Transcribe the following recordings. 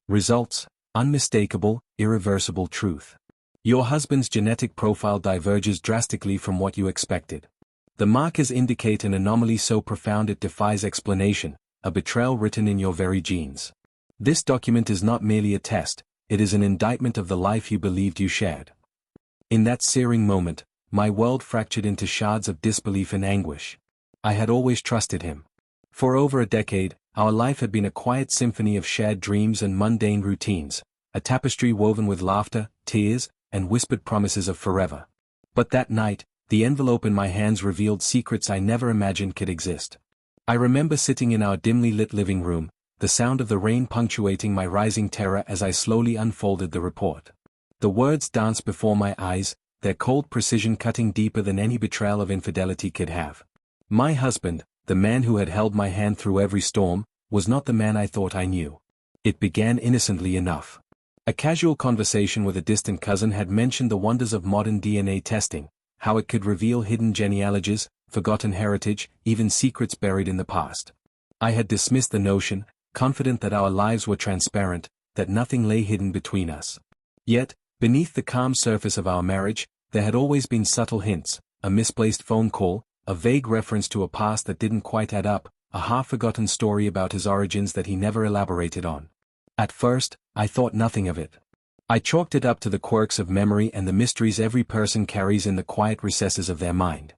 Results: unmistakable, irreversible truth. Your husband's genetic profile diverges drastically from what you expected. The markers indicate an anomaly so profound it defies explanation, a betrayal written in your very genes. This document is not merely a test, it is an indictment of the life you believed you shared. In that searing moment, my world fractured into shards of disbelief and anguish. I had always trusted him. For over a decade, our life had been a quiet symphony of shared dreams and mundane routines, a tapestry woven with laughter, tears, and whispered promises of forever. But that night, the envelope in my hands revealed secrets I never imagined could exist. I remember sitting in our dimly lit living room, the sound of the rain punctuating my rising terror as I slowly unfolded the report. The words danced before my eyes, their cold precision cutting deeper than any betrayal of infidelity could have. My husband, the man who had held my hand through every storm, was not the man I thought I knew. It began innocently enough. A casual conversation with a distant cousin had mentioned the wonders of modern DNA testing, how it could reveal hidden genealogies, forgotten heritage, even secrets buried in the past. I had dismissed the notion, confident that our lives were transparent, that nothing lay hidden between us. Yet, beneath the calm surface of our marriage, there had always been subtle hints, a misplaced phone call, a vague reference to a past that didn't quite add up, a half-forgotten story about his origins that he never elaborated on. At first, I thought nothing of it. I chalked it up to the quirks of memory and the mysteries every person carries in the quiet recesses of their mind.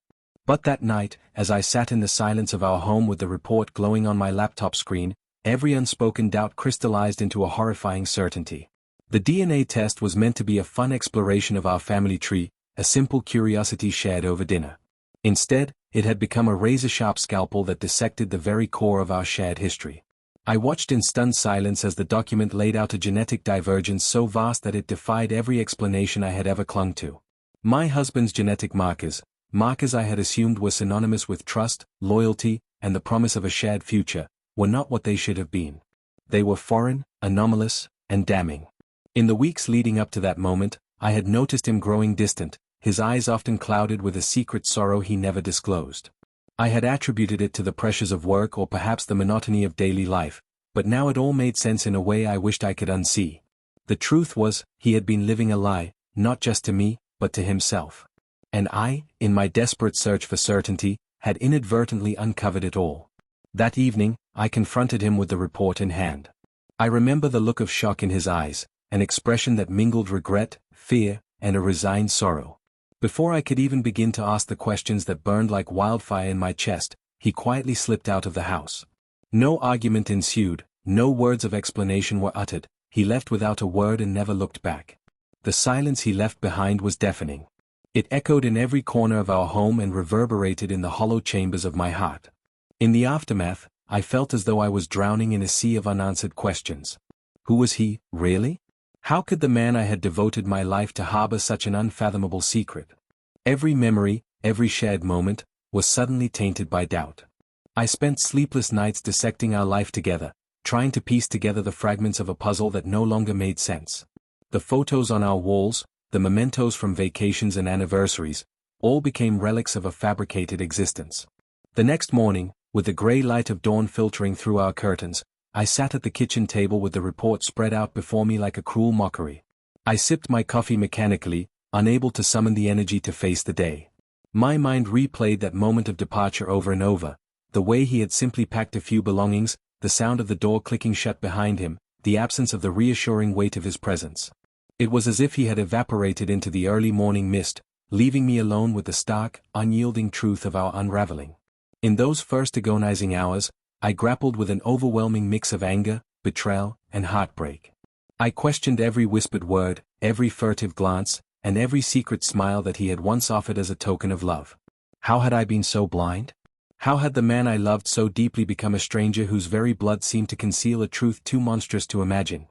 But that night, as I sat in the silence of our home with the report glowing on my laptop screen, every unspoken doubt crystallized into a horrifying certainty. The DNA test was meant to be a fun exploration of our family tree, a simple curiosity shared over dinner. Instead, it had become a razor-sharp scalpel that dissected the very core of our shared history. I watched in stunned silence as the document laid out a genetic divergence so vast that it defied every explanation I had ever clung to. My husband's genetic markers I had assumed were synonymous with trust, loyalty, and the promise of a shared future, were not what they should have been. They were foreign, anomalous, and damning. In the weeks leading up to that moment, I had noticed him growing distant, his eyes often clouded with a secret sorrow he never disclosed. I had attributed it to the pressures of work or perhaps the monotony of daily life, but now it all made sense in a way I wished I could unsee. The truth was, he had been living a lie, not just to me, but to himself. And I, in my desperate search for certainty, had inadvertently uncovered it all. That evening, I confronted him with the report in hand. I remember the look of shock in his eyes, an expression that mingled regret, fear, and a resigned sorrow. Before I could even begin to ask the questions that burned like wildfire in my chest, he quietly slipped out of the house. No argument ensued, no words of explanation were uttered, he left without a word and never looked back. The silence he left behind was deafening. It echoed in every corner of our home and reverberated in the hollow chambers of my heart. In the aftermath, I felt as though I was drowning in a sea of unanswered questions. Who was he, really? How could the man I had devoted my life to harbor such an unfathomable secret? Every memory, every shared moment, was suddenly tainted by doubt. I spent sleepless nights dissecting our life together, trying to piece together the fragments of a puzzle that no longer made sense. The photos on our walls, the mementos from vacations and anniversaries, all became relics of a fabricated existence. The next morning, with the gray light of dawn filtering through our curtains, I sat at the kitchen table with the report spread out before me like a cruel mockery. I sipped my coffee mechanically, unable to summon the energy to face the day. My mind replayed that moment of departure over and over, the way he had simply packed a few belongings, the sound of the door clicking shut behind him, the absence of the reassuring weight of his presence. It was as if he had evaporated into the early morning mist, leaving me alone with the stark, unyielding truth of our unraveling. In those first agonizing hours, I grappled with an overwhelming mix of anger, betrayal, and heartbreak. I questioned every whispered word, every furtive glance, and every secret smile that he had once offered as a token of love. How had I been so blind? How had the man I loved so deeply become a stranger whose very blood seemed to conceal a truth too monstrous to imagine?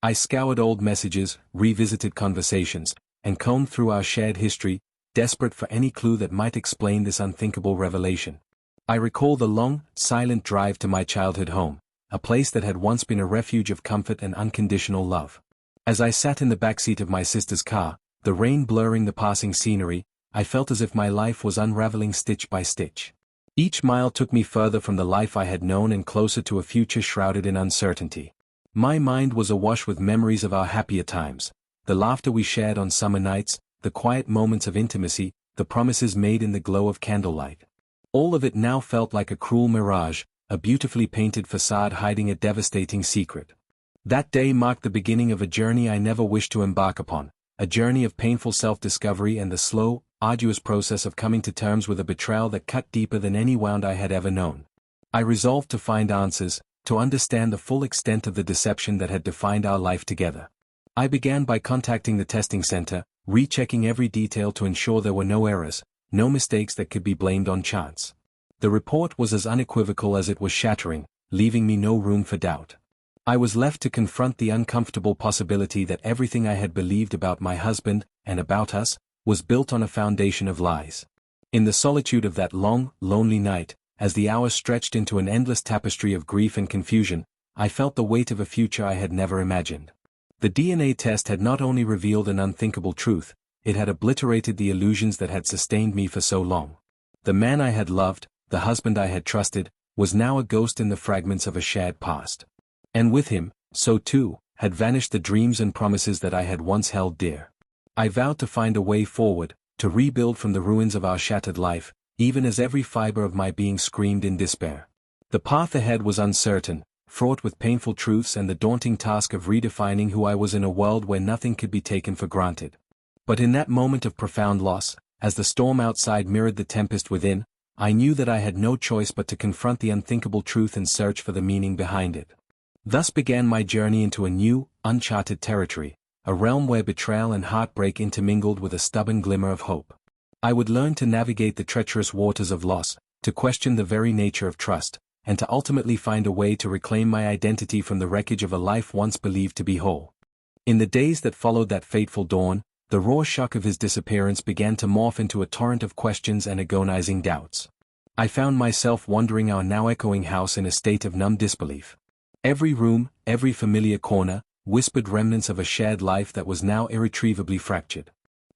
I scoured old messages, revisited conversations, and combed through our shared history, desperate for any clue that might explain this unthinkable revelation. I recall the long, silent drive to my childhood home, a place that had once been a refuge of comfort and unconditional love. As I sat in the backseat of my sister's car, the rain blurring the passing scenery, I felt as if my life was unraveling stitch by stitch. Each mile took me further from the life I had known and closer to a future shrouded in uncertainty. My mind was awash with memories of our happier times, the laughter we shared on summer nights, the quiet moments of intimacy, the promises made in the glow of candlelight. All of it now felt like a cruel mirage, a beautifully painted facade hiding a devastating secret. That day marked the beginning of a journey I never wished to embark upon, a journey of painful self-discovery and the slow, arduous process of coming to terms with a betrayal that cut deeper than any wound I had ever known. I resolved to find answers, to understand the full extent of the deception that had defined our life together. I began by contacting the testing center, rechecking every detail to ensure there were no errors, no mistakes that could be blamed on chance. The report was as unequivocal as it was shattering, leaving me no room for doubt. I was left to confront the uncomfortable possibility that everything I had believed about my husband, and about us, was built on a foundation of lies. In the solitude of that long, lonely night, as the hours stretched into an endless tapestry of grief and confusion, I felt the weight of a future I had never imagined. The DNA test had not only revealed an unthinkable truth, it had obliterated the illusions that had sustained me for so long. The man I had loved, the husband I had trusted, was now a ghost in the fragments of a shared past. And with him, so too, had vanished the dreams and promises that I had once held dear. I vowed to find a way forward, to rebuild from the ruins of our shattered life, even as every fiber of my being screamed in despair. The path ahead was uncertain, fraught with painful truths and the daunting task of redefining who I was in a world where nothing could be taken for granted. But in that moment of profound loss, as the storm outside mirrored the tempest within, I knew that I had no choice but to confront the unthinkable truth and search for the meaning behind it. Thus began my journey into a new, uncharted territory, a realm where betrayal and heartbreak intermingled with a stubborn glimmer of hope. I would learn to navigate the treacherous waters of loss, to question the very nature of trust, and to ultimately find a way to reclaim my identity from the wreckage of a life once believed to be whole. In the days that followed that fateful dawn, the raw shock of his disappearance began to morph into a torrent of questions and agonizing doubts. I found myself wandering our now echoing house in a state of numb disbelief. Every room, every familiar corner, whispered remnants of a shared life that was now irretrievably fractured.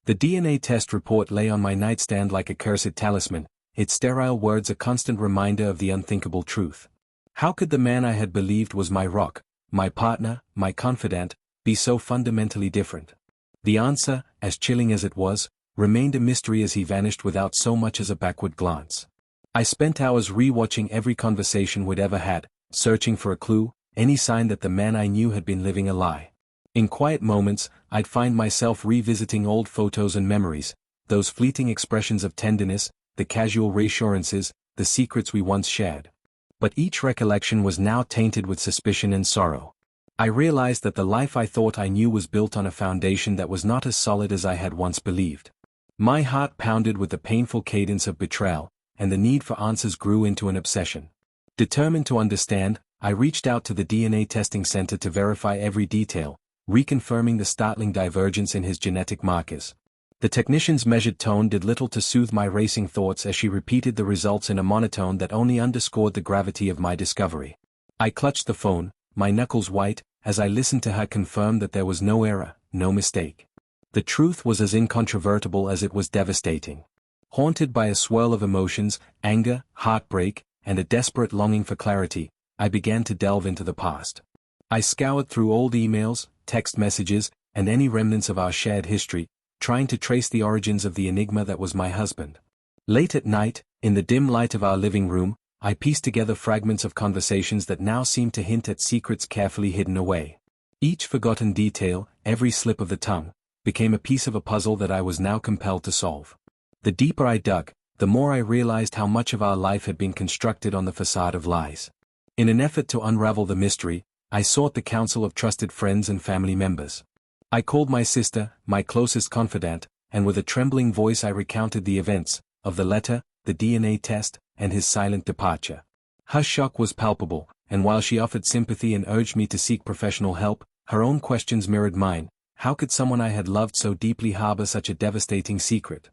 The DNA test report lay on my nightstand like a cursed talisman, its sterile words a constant reminder of the unthinkable truth. How could the man I had believed was my rock, my partner, my confidant, be so fundamentally different? The answer, as chilling as it was, remained a mystery as he vanished without so much as a backward glance. I spent hours re-watching every conversation we'd ever had, searching for a clue, any sign that the man I knew had been living a lie. In quiet moments, I'd find myself revisiting old photos and memories, those fleeting expressions of tenderness, the casual reassurances, the secrets we once shared. But each recollection was now tainted with suspicion and sorrow. I realized that the life I thought I knew was built on a foundation that was not as solid as I had once believed. My heart pounded with the painful cadence of betrayal, and the need for answers grew into an obsession. Determined to understand, I reached out to the DNA testing center to verify every detail, reconfirming the startling divergence in his genetic markers. The technician's measured tone did little to soothe my racing thoughts as she repeated the results in a monotone that only underscored the gravity of my discovery. I clutched the phone, my knuckles white, as I listened to her confirm that there was no error, no mistake. The truth was as incontrovertible as it was devastating. Haunted by a swirl of emotions, anger, heartbreak, and a desperate longing for clarity, I began to delve into the past. I scoured through old emails, text messages, and any remnants of our shared history, trying to trace the origins of the enigma that was my husband. Late at night, in the dim light of our living room, I pieced together fragments of conversations that now seemed to hint at secrets carefully hidden away. Each forgotten detail, every slip of the tongue, became a piece of a puzzle that I was now compelled to solve. The deeper I dug, the more I realized how much of our life had been constructed on the facade of lies. In an effort to unravel the mystery, I sought the counsel of trusted friends and family members. I called my sister, my closest confidant, and with a trembling voice I recounted the events, of the letter, the DNA test, and his silent departure. Her shock was palpable, and while she offered sympathy and urged me to seek professional help, her own questions mirrored mine. How could someone I had loved so deeply harbor such a devastating secret?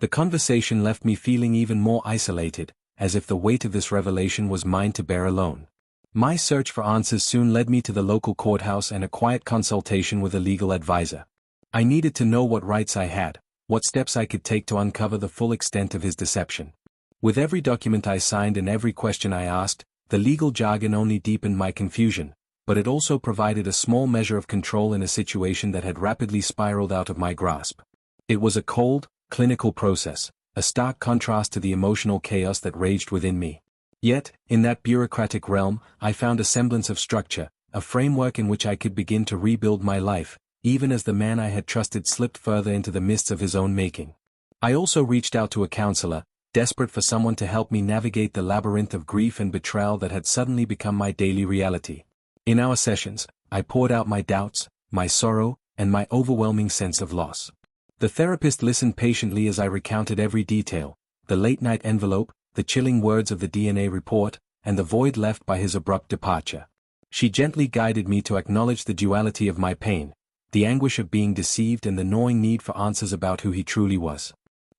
The conversation left me feeling even more isolated, as if the weight of this revelation was mine to bear alone. My search for answers soon led me to the local courthouse and a quiet consultation with a legal advisor. I needed to know what rights I had, what steps I could take to uncover the full extent of his deception. With every document I signed and every question I asked, the legal jargon only deepened my confusion, but it also provided a small measure of control in a situation that had rapidly spiraled out of my grasp. It was a cold, clinical process, a stark contrast to the emotional chaos that raged within me. Yet, in that bureaucratic realm, I found a semblance of structure, a framework in which I could begin to rebuild my life, even as the man I had trusted slipped further into the mists of his own making. I also reached out to a counselor, desperate for someone to help me navigate the labyrinth of grief and betrayal that had suddenly become my daily reality. In our sessions, I poured out my doubts, my sorrow, and my overwhelming sense of loss. The therapist listened patiently as I recounted every detail, the late-night envelope, the chilling words of the DNA report, and the void left by his abrupt departure. She gently guided me to acknowledge the duality of my pain, the anguish of being deceived and the gnawing need for answers about who he truly was.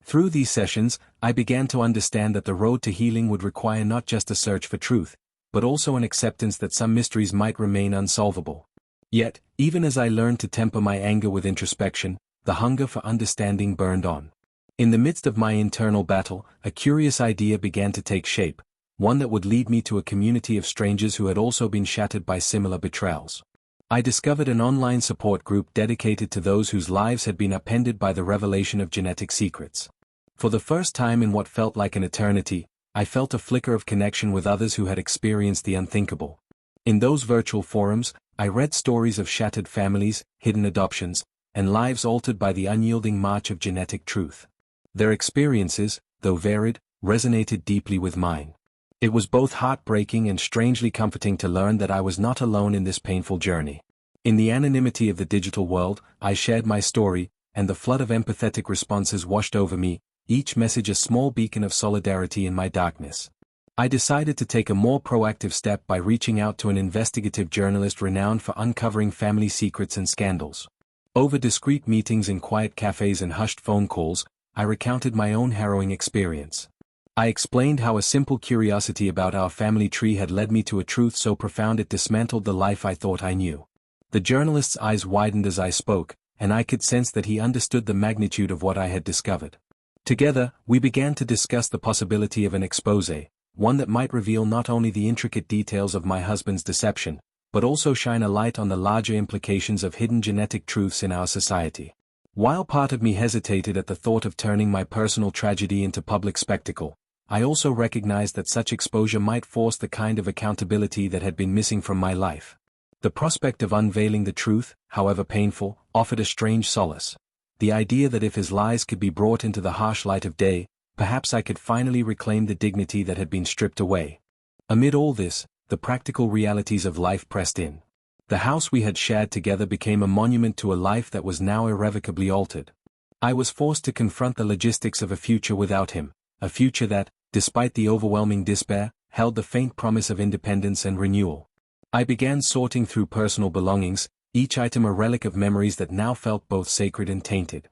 Through these sessions, I began to understand that the road to healing would require not just a search for truth, but also an acceptance that some mysteries might remain unsolvable. Yet, even as I learned to temper my anger with introspection, the hunger for understanding burned on. In the midst of my internal battle, a curious idea began to take shape, one that would lead me to a community of strangers who had also been shattered by similar betrayals. I discovered an online support group dedicated to those whose lives had been upended by the revelation of genetic secrets. For the first time in what felt like an eternity, I felt a flicker of connection with others who had experienced the unthinkable. In those virtual forums, I read stories of shattered families, hidden adoptions, and lives altered by the unyielding march of genetic truth. Their experiences, though varied, resonated deeply with mine. It was both heartbreaking and strangely comforting to learn that I was not alone in this painful journey. In the anonymity of the digital world, I shared my story, and the flood of empathetic responses washed over me, each message a small beacon of solidarity in my darkness. I decided to take a more proactive step by reaching out to an investigative journalist renowned for uncovering family secrets and scandals. Over discreet meetings in quiet cafes and hushed phone calls, I recounted my own harrowing experience. I explained how a simple curiosity about our family tree had led me to a truth so profound it dismantled the life I thought I knew. The journalist's eyes widened as I spoke, and I could sense that he understood the magnitude of what I had discovered. Together, we began to discuss the possibility of an exposé, one that might reveal not only the intricate details of my husband's deception, but also shine a light on the larger implications of hidden genetic truths in our society. While part of me hesitated at the thought of turning my personal tragedy into public spectacle, I also recognized that such exposure might force the kind of accountability that had been missing from my life. The prospect of unveiling the truth, however painful, offered a strange solace. The idea that if his lies could be brought into the harsh light of day, perhaps I could finally reclaim the dignity that had been stripped away. Amid all this, the practical realities of life pressed in. The house we had shared together became a monument to a life that was now irrevocably altered. I was forced to confront the logistics of a future without him, a future that, despite the overwhelming despair, held the faint promise of independence and renewal. I began sorting through personal belongings, each item a relic of memories that now felt both sacred and tainted.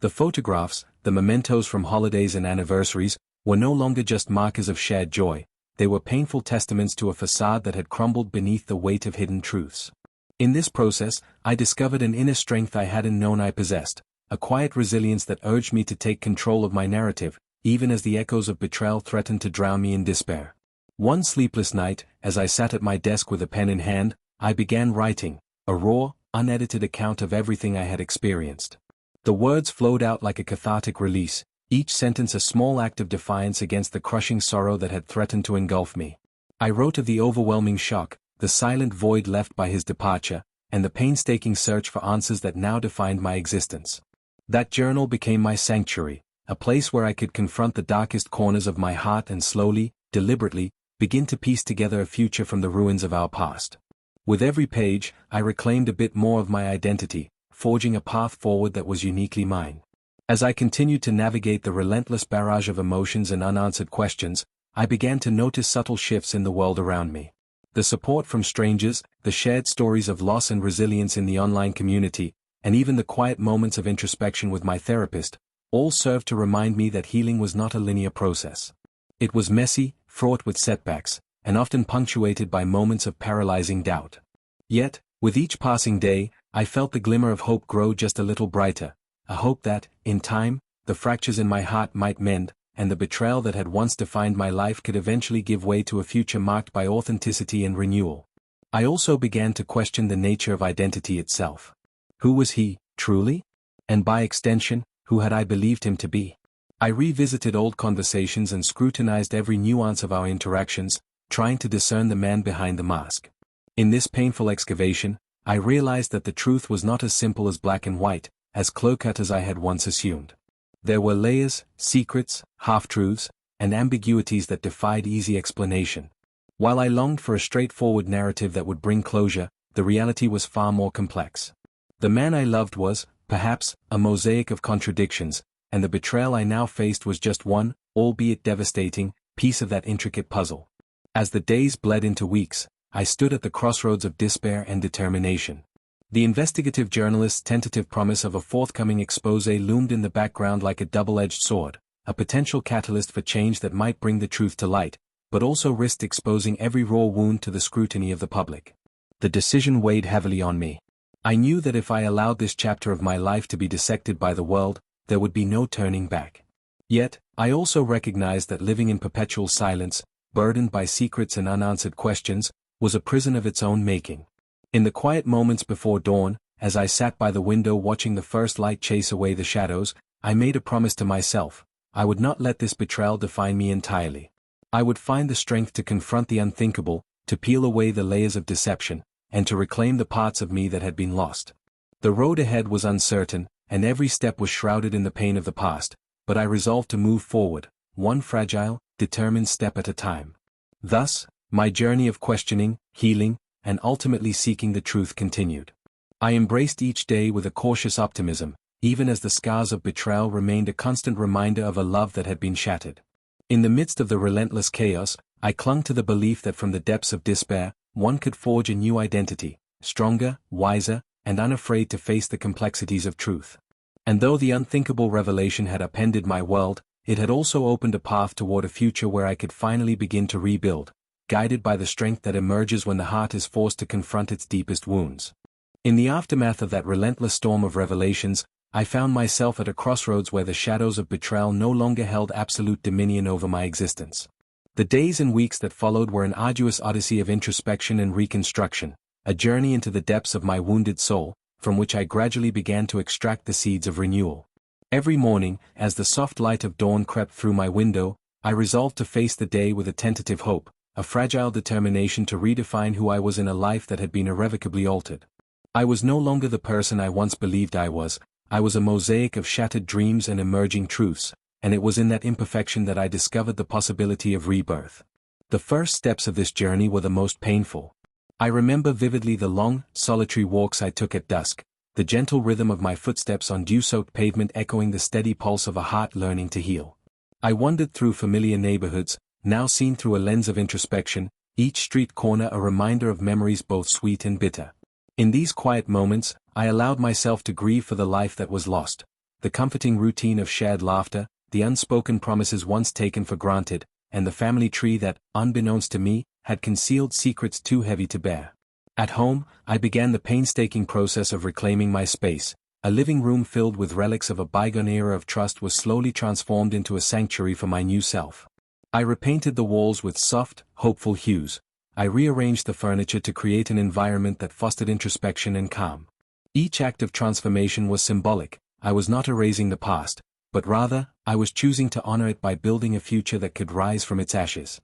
The photographs, the mementos from holidays and anniversaries, were no longer just markers of shared joy, they were painful testaments to a facade that had crumbled beneath the weight of hidden truths. In this process, I discovered an inner strength I hadn't known I possessed, a quiet resilience that urged me to take control of my narrative, even as the echoes of betrayal threatened to drown me in despair. One sleepless night, as I sat at my desk with a pen in hand, I began writing, a raw, unedited account of everything I had experienced. The words flowed out like a cathartic release, each sentence a small act of defiance against the crushing sorrow that had threatened to engulf me. I wrote of the overwhelming shock, the silent void left by his departure, and the painstaking search for answers that now defined my existence. That journal became my sanctuary, a place where I could confront the darkest corners of my heart and slowly, deliberately, begin to piece together a future from the ruins of our past. With every page, I reclaimed a bit more of my identity, forging a path forward that was uniquely mine. As I continued to navigate the relentless barrage of emotions and unanswered questions, I began to notice subtle shifts in the world around me. The support from strangers, the shared stories of loss and resilience in the online community, and even the quiet moments of introspection with my therapist, all served to remind me that healing was not a linear process. It was messy, fraught with setbacks, and often punctuated by moments of paralyzing doubt. Yet, with each passing day, I felt the glimmer of hope grow just a little brighter, a hope that, in time, the fractures in my heart might mend, and the betrayal that had once defined my life could eventually give way to a future marked by authenticity and renewal. I also began to question the nature of identity itself. Who was he, truly? And by extension, who had I believed him to be? I revisited old conversations and scrutinized every nuance of our interactions, trying to discern the man behind the mask. In this painful excavation, I realized that the truth was not as simple as black and white, as clear-cut as I had once assumed. There were layers, secrets, half-truths, and ambiguities that defied easy explanation. While I longed for a straightforward narrative that would bring closure, the reality was far more complex. The man I loved was, perhaps, a mosaic of contradictions, and the betrayal I now faced was just one, albeit devastating, piece of that intricate puzzle. As the days bled into weeks, I stood at the crossroads of despair and determination. The investigative journalist's tentative promise of a forthcoming expose loomed in the background like a double-edged sword, a potential catalyst for change that might bring the truth to light, but also risked exposing every raw wound to the scrutiny of the public. The decision weighed heavily on me. I knew that if I allowed this chapter of my life to be dissected by the world, there would be no turning back. Yet, I also recognized that living in perpetual silence, burdened by secrets and unanswered questions, was a prison of its own making. In the quiet moments before dawn, as I sat by the window watching the first light chase away the shadows, I made a promise to myself. I would not let this betrayal define me entirely. I would find the strength to confront the unthinkable, to peel away the layers of deception, and to reclaim the parts of me that had been lost. The road ahead was uncertain, and every step was shrouded in the pain of the past, but I resolved to move forward, one fragile, determined step at a time. Thus, my journey of questioning, healing, and ultimately seeking the truth continued. I embraced each day with a cautious optimism, even as the scars of betrayal remained a constant reminder of a love that had been shattered. In the midst of the relentless chaos, I clung to the belief that from the depths of despair, one could forge a new identity, stronger, wiser, and unafraid to face the complexities of truth. And though the unthinkable revelation had upended my world, it had also opened a path toward a future where I could finally begin to rebuild, guided by the strength that emerges when the heart is forced to confront its deepest wounds. In the aftermath of that relentless storm of revelations, I found myself at a crossroads where the shadows of betrayal no longer held absolute dominion over my existence. The days and weeks that followed were an arduous odyssey of introspection and reconstruction, a journey into the depths of my wounded soul, from which I gradually began to extract the seeds of renewal. Every morning, as the soft light of dawn crept through my window, I resolved to face the day with a tentative hope, a fragile determination to redefine who I was in a life that had been irrevocably altered. I was no longer the person I once believed I was a mosaic of shattered dreams and emerging truths, and it was in that imperfection that I discovered the possibility of rebirth. The first steps of this journey were the most painful. I remember vividly the long, solitary walks I took at dusk, the gentle rhythm of my footsteps on dew-soaked pavement echoing the steady pulse of a heart learning to heal. I wandered through familiar neighborhoods, now seen through a lens of introspection, each street corner a reminder of memories both sweet and bitter. In these quiet moments, I allowed myself to grieve for the life that was lost, the comforting routine of shared laughter, the unspoken promises once taken for granted, and the family tree that, unbeknownst to me, had concealed secrets too heavy to bear. At home, I began the painstaking process of reclaiming my space. A living room filled with relics of a bygone era of trust was slowly transformed into a sanctuary for my new self. I repainted the walls with soft, hopeful hues. I rearranged the furniture to create an environment that fostered introspection and calm. Each act of transformation was symbolic. I was not erasing the past, but rather, I was choosing to honor it by building a future that could rise from its ashes.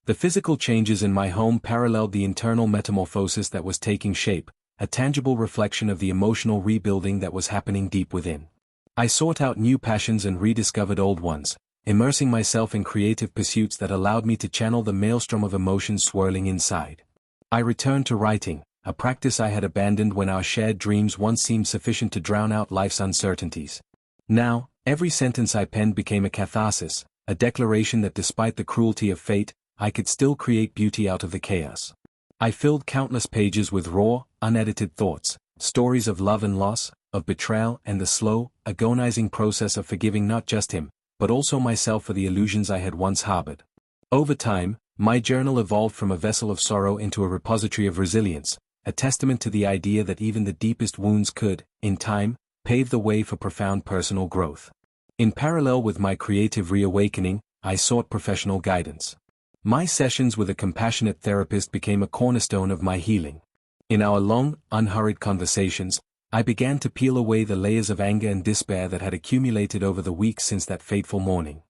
The physical changes in my home paralleled the internal metamorphosis that was taking shape, a tangible reflection of the emotional rebuilding that was happening deep within. I sought out new passions and rediscovered old ones, immersing myself in creative pursuits that allowed me to channel the maelstrom of emotions swirling inside. I returned to writing, a practice I had abandoned when our shared dreams once seemed sufficient to drown out life's uncertainties. Now, every sentence I penned became a catharsis, a declaration that despite the cruelty of fate, I could still create beauty out of the chaos. I filled countless pages with raw, unedited thoughts, stories of love and loss, of betrayal and the slow, agonizing process of forgiving not just him, but also myself for the illusions I had once harbored. Over time, my journal evolved from a vessel of sorrow into a repository of resilience, a testament to the idea that even the deepest wounds could, in time, pave the way for profound personal growth. In parallel with my creative reawakening, I sought professional guidance. My sessions with a compassionate therapist became a cornerstone of my healing. In our long, unhurried conversations, I began to peel away the layers of anger and despair that had accumulated over the weeks since that fateful morning.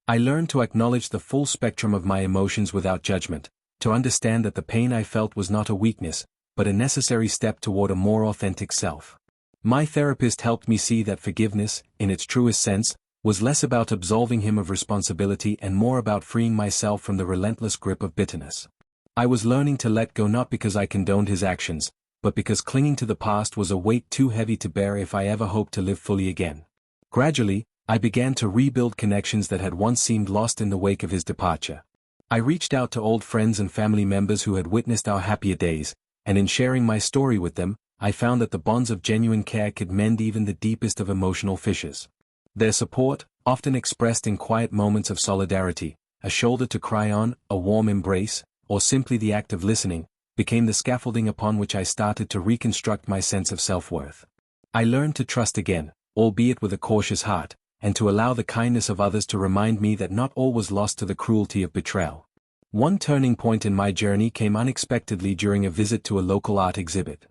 I learned to acknowledge the full spectrum of my emotions without judgment, to understand that the pain I felt was not a weakness, but a necessary step toward a more authentic self. My therapist helped me see that forgiveness, in its truest sense, was less about absolving him of responsibility and more about freeing myself from the relentless grip of bitterness. I was learning to let go not because I condoned his actions, but because clinging to the past was a weight too heavy to bear if I ever hoped to live fully again. Gradually, I began to rebuild connections that had once seemed lost in the wake of his departure. I reached out to old friends and family members who had witnessed our happier days, and in sharing my story with them, I found that the bonds of genuine care could mend even the deepest of emotional fissures. Their support, often expressed in quiet moments of solidarity, a shoulder to cry on, a warm embrace, or simply the act of listening, became the scaffolding upon which I started to reconstruct my sense of self-worth. I learned to trust again, albeit with a cautious heart, and to allow the kindness of others to remind me that not all was lost to the cruelty of betrayal. One turning point in my journey came unexpectedly during a visit to a local art exhibit.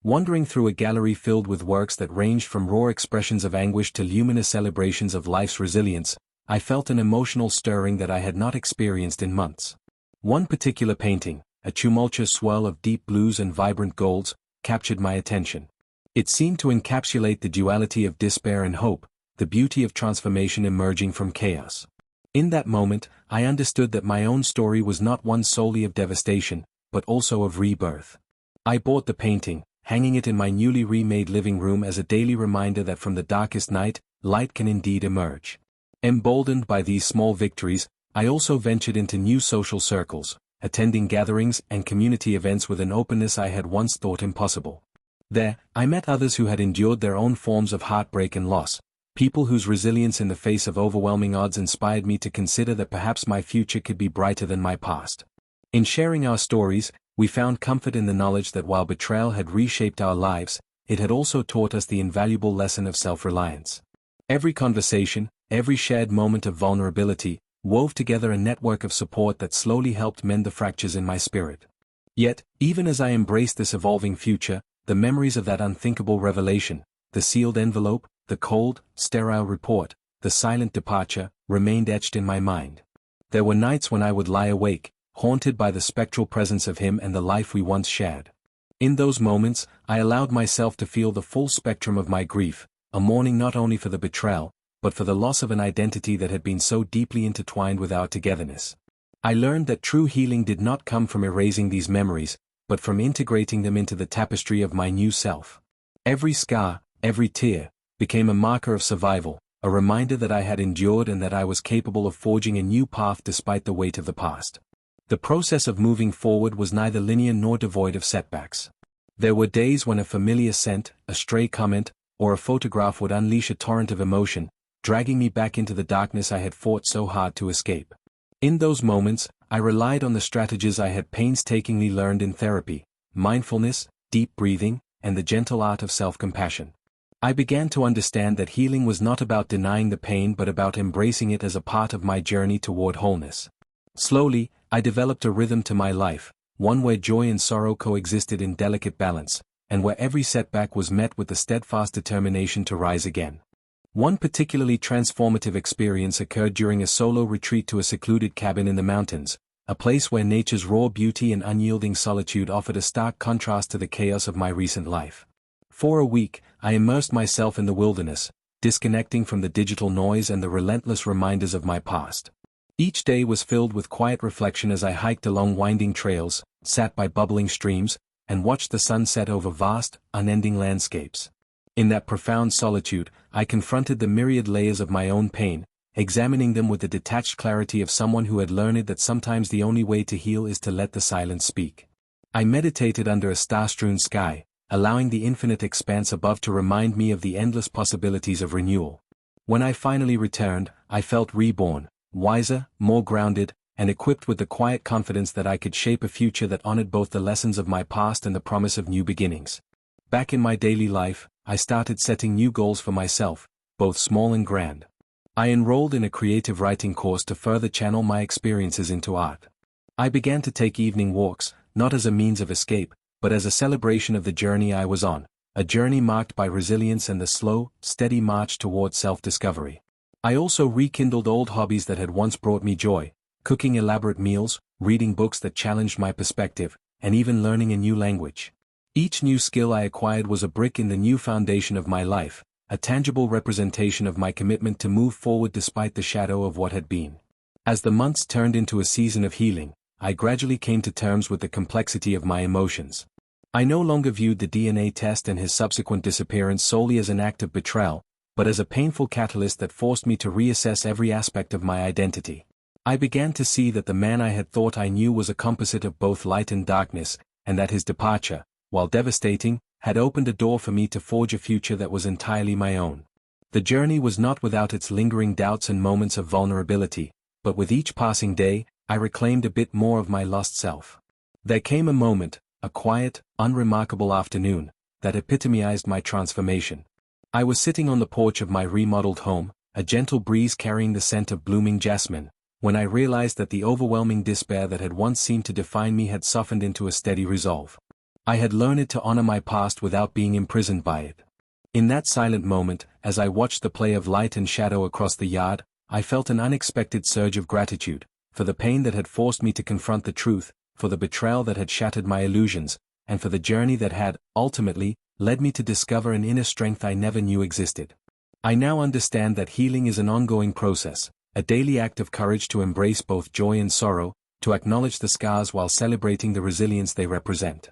Wandering through a gallery filled with works that ranged from raw expressions of anguish to luminous celebrations of life's resilience, I felt an emotional stirring that I had not experienced in months. One particular painting, a tumultuous swirl of deep blues and vibrant golds, captured my attention. It seemed to encapsulate the duality of despair and hope, the beauty of transformation emerging from chaos. In that moment, I understood that my own story was not one solely of devastation, but also of rebirth. I bought the painting, hanging it in my newly remade living room as a daily reminder that from the darkest night, light can indeed emerge. Emboldened by these small victories, I also ventured into new social circles, attending gatherings and community events with an openness I had once thought impossible. There, I met others who had endured their own forms of heartbreak and loss, people whose resilience in the face of overwhelming odds inspired me to consider that perhaps my future could be brighter than my past. In sharing our stories, we found comfort in the knowledge that while betrayal had reshaped our lives, it had also taught us the invaluable lesson of self-reliance. Every conversation, every shared moment of vulnerability, wove together a network of support that slowly helped mend the fractures in my spirit. Yet, even as I embraced this evolving future, the memories of that unthinkable revelation, the sealed envelope, the cold, sterile report, the silent departure, remained etched in my mind. There were nights when I would lie awake, haunted by the spectral presence of him and the life we once shared. In those moments, I allowed myself to feel the full spectrum of my grief, a mourning not only for the betrayal, but for the loss of an identity that had been so deeply intertwined with our togetherness. I learned that true healing did not come from erasing these memories, but from integrating them into the tapestry of my new self. Every scar, every tear, became a marker of survival, a reminder that I had endured and that I was capable of forging a new path despite the weight of the past. The process of moving forward was neither linear nor devoid of setbacks. There were days when a familiar scent, a stray comment, or a photograph would unleash a torrent of emotion, dragging me back into the darkness I had fought so hard to escape. In those moments, I relied on the strategies I had painstakingly learned in therapy: mindfulness, deep breathing, and the gentle art of self-compassion. I began to understand that healing was not about denying the pain but about embracing it as a part of my journey toward wholeness. Slowly, I developed a rhythm to my life, one where joy and sorrow coexisted in delicate balance, and where every setback was met with the steadfast determination to rise again. One particularly transformative experience occurred during a solo retreat to a secluded cabin in the mountains, a place where nature's raw beauty and unyielding solitude offered a stark contrast to the chaos of my recent life. For a week, I immersed myself in the wilderness, disconnecting from the digital noise and the relentless reminders of my past. Each day was filled with quiet reflection as I hiked along winding trails, sat by bubbling streams, and watched the sun set over vast, unending landscapes. In that profound solitude, I confronted the myriad layers of my own pain, examining them with the detached clarity of someone who had learned that sometimes the only way to heal is to let the silence speak. I meditated under a star-strewn sky, allowing the infinite expanse above to remind me of the endless possibilities of renewal. When I finally returned, I felt reborn, wiser, more grounded, and equipped with the quiet confidence that I could shape a future that honored both the lessons of my past and the promise of new beginnings. Back in my daily life, I started setting new goals for myself, both small and grand. I enrolled in a creative writing course to further channel my experiences into art. I began to take evening walks, not as a means of escape, but as a celebration of the journey I was on, a journey marked by resilience and the slow, steady march toward self-discovery. I also rekindled old hobbies that had once brought me joy, cooking elaborate meals, reading books that challenged my perspective, and even learning a new language. Each new skill I acquired was a brick in the new foundation of my life, a tangible representation of my commitment to move forward despite the shadow of what had been. As the months turned into a season of healing, I gradually came to terms with the complexity of my emotions. I no longer viewed the DNA test and his subsequent disappearance solely as an act of betrayal, but as a painful catalyst that forced me to reassess every aspect of my identity. I began to see that the man I had thought I knew was a composite of both light and darkness, and that his departure, while devastating, had opened a door for me to forge a future that was entirely my own. The journey was not without its lingering doubts and moments of vulnerability, but with each passing day, I reclaimed a bit more of my lost self. There came a moment, a quiet, unremarkable afternoon, that epitomized my transformation. I was sitting on the porch of my remodeled home, a gentle breeze carrying the scent of blooming jasmine, when I realized that the overwhelming despair that had once seemed to define me had softened into a steady resolve. I had learned to honor my past without being imprisoned by it. In that silent moment, as I watched the play of light and shadow across the yard, I felt an unexpected surge of gratitude, for the pain that had forced me to confront the truth, for the betrayal that had shattered my illusions, and for the journey that had, ultimately, led me to discover an inner strength I never knew existed. I now understand that healing is an ongoing process, a daily act of courage to embrace both joy and sorrow, to acknowledge the scars while celebrating the resilience they represent.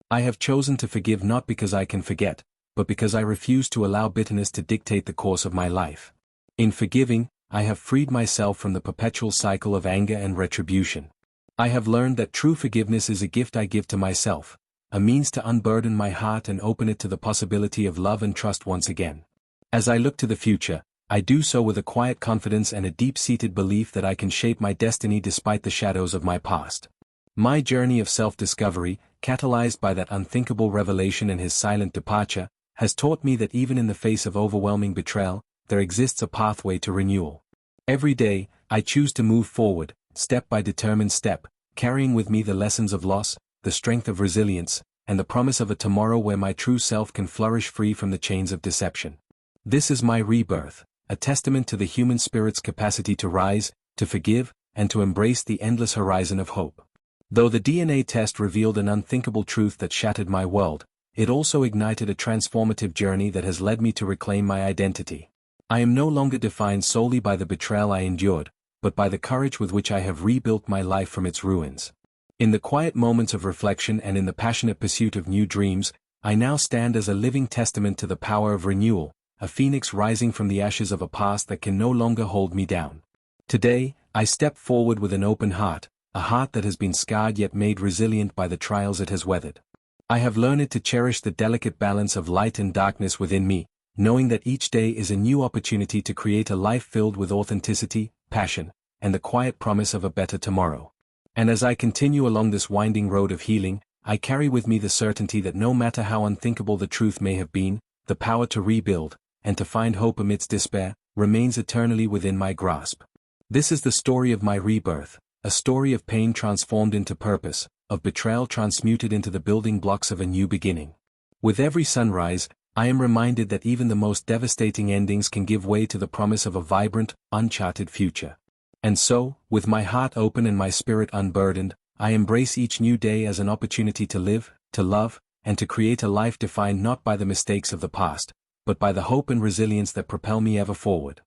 I have chosen to forgive not because I can forget, but because I refuse to allow bitterness to dictate the course of my life. In forgiving, I have freed myself from the perpetual cycle of anger and retribution. I have learned that true forgiveness is a gift I give to myself, a means to unburden my heart and open it to the possibility of love and trust once again. As I look to the future, I do so with a quiet confidence and a deep-seated belief that I can shape my destiny despite the shadows of my past. My journey of self-discovery, catalyzed by that unthinkable revelation and his silent departure, has taught me that even in the face of overwhelming betrayal, there exists a pathway to renewal. Every day, I choose to move forward, step by determined step, carrying with me the lessons of loss, the strength of resilience, and the promise of a tomorrow where my true self can flourish free from the chains of deception. This is my rebirth, a testament to the human spirit's capacity to rise, to forgive, and to embrace the endless horizon of hope. Though the DNA test revealed an unthinkable truth that shattered my world, it also ignited a transformative journey that has led me to reclaim my identity. I am no longer defined solely by the betrayal I endured, but by the courage with which I have rebuilt my life from its ruins. In the quiet moments of reflection and in the passionate pursuit of new dreams, I now stand as a living testament to the power of renewal, a phoenix rising from the ashes of a past that can no longer hold me down. Today, I step forward with an open heart, a heart that has been scarred yet made resilient by the trials it has weathered. I have learned to cherish the delicate balance of light and darkness within me, knowing that each day is a new opportunity to create a life filled with authenticity, passion, and the quiet promise of a better tomorrow. And as I continue along this winding road of healing, I carry with me the certainty that no matter how unthinkable the truth may have been, the power to rebuild, and to find hope amidst despair, remains eternally within my grasp. This is the story of my rebirth, a story of pain transformed into purpose, of betrayal transmuted into the building blocks of a new beginning. With every sunrise, I am reminded that even the most devastating endings can give way to the promise of a vibrant, uncharted future. And so, with my heart open and my spirit unburdened, I embrace each new day as an opportunity to live, to love, and to create a life defined not by the mistakes of the past, but by the hope and resilience that propel me ever forward.